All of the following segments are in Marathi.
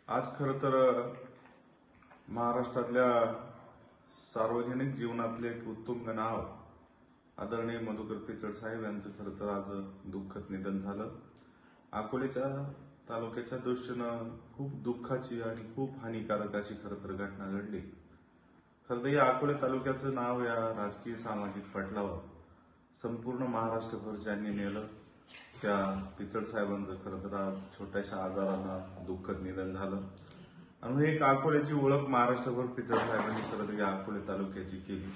आज खरं तर महाराष्ट्रातल्या सार्वजनिक जीवनातले एक उत्तुंग नाव आदरणीय मधुकर पिचड साहेब यांचं खरं तर आज दुःखद निधन झालं. अकोलेच्या तालुक्याच्या दृष्टीनं खूप दुःखाची आणि खूप हानिकारक अशी खरं तर घटना घडली. खरं तर या अकोले तालुक्याचं नाव या राजकीय सामाजिक पटलावर संपूर्ण महाराष्ट्रभर ज्यांनी नेलं त्या पिचड साहेबांचं खरं तर आज छोट्याशा आजारानं दुःखद निधन झालं. आणि एक अकोल्याची ओळख महाराष्ट्रभर पिचड साहेबांनी खरं तर या अकोले तालुक्याची केली,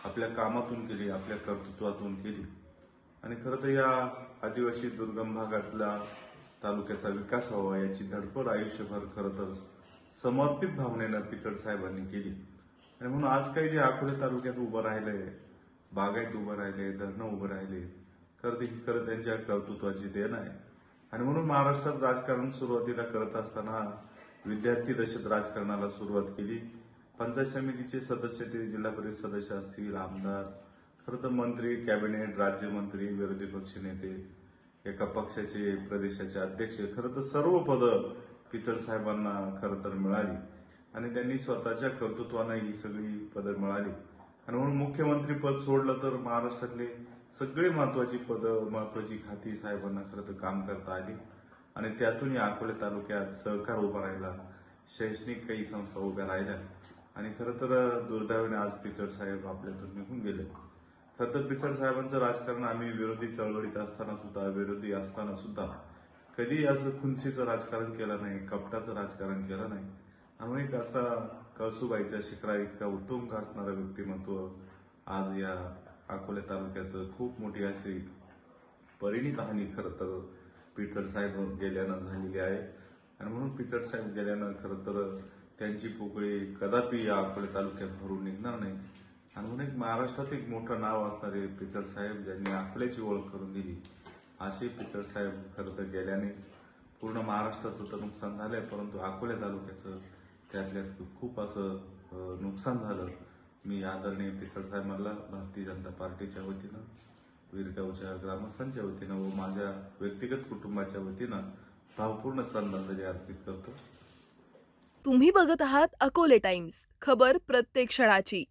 आपल्या कामातून केली, आपल्या कर्तृत्वातून केली. आणि खरं तर या आदिवासी दुर्गम भागातल्या तालुक्याचा विकास व्हावा याची धडपड आयुष्यभर खरं तर समर्पित भावनेनं पिचड साहेबांनी केली. आणि म्हणून आज काही जे अकोले तालुक्यात उभं राहिलंय, बागायत उभं राहिले, धरणं उभं राहिले, खरं त्यांच्या कर्तृत्वाची देण आहे. आणि म्हणून महाराष्ट्रात राजकारण सुरुवातीला करत असताना विद्यार्थी दशेत राजकारणाला सुरुवात केली. पंचायत समितीचे सदस्य ते जिल्हा परिषद सदस्य असतील, आमदार, खरं तर मंत्री, कॅबिनेट, राज्यमंत्री, विरोधी पक्ष नेते, एका पक्षाचे प्रदेशाचे अध्यक्ष, खरं तर सर्व पदं पिचड साहेबांना खरं तर मिळाली. आणि त्यांनी स्वतःच्या कर्तृत्वानं ही सगळी पदं मिळाली. आणि म्हणून मुख्यमंत्री पद सोडलं तर महाराष्ट्रातले सगळे महत्वाची पदं, महत्वाची खाती साहेबांना खरं तर काम करता आली. आणि त्यातून या अकोले तालुक्यात सहकार उभा राहिला, शैक्षणिक काही संस्था उभ्या राहिल्या. आणि खरं तर दुर्दैवाने आज पिचड साहेब आपल्यातून निघून गेले. खरं तर पिचड साहेबांचं राजकारण आम्ही विरोधी चळवळीत असताना सुद्धा, विरोधी असताना सुद्धा कधी असं खुन्सीचं राजकारण केलं नाही, कपटाचं राजकारण केलं नाही. आणि एक असा कळसुबाईच्या शिखरा इतका उत्तुंग असणारं व्यक्तिमत्व आज या अकोले तालुक्याचं खूप मोठी अशी परिणित हानी खरं तर पिचड साहेब गेल्यानं झालेली आहे. आणि म्हणून पिचड साहेब गेल्यानं खरं तर त्यांची पोकळी कदापि या अकोले तालुक्यात भरून निघणार नाही. आणि म्हणून एक महाराष्ट्रात एक मोठं नाव असणारे पिचड साहेब ज्यांनी अकोल्याची ओळख करून दिली, असे पिचड साहेब खरं तर गेल्याने पूर्ण महाराष्ट्राचं तर नुकसान झालंय, परंतु अकोले तालुक्याचं त्यातल्यात खूप असं नुकसान झालं. मी आदरणीय पिचड साहेबांना भारतीय जनता पार्टीच्या वतीनं, वीरगावच्या ग्रामस्थांच्या वतीनं व माझ्या व्यक्तिगत कुटुंबाच्या वतीनं भावपूर्ण श्रद्धांजली अर्पित करतो. तुम्ही बघत आहात अकोले टाइम्स, खबर प्रत्येक क्षणाची.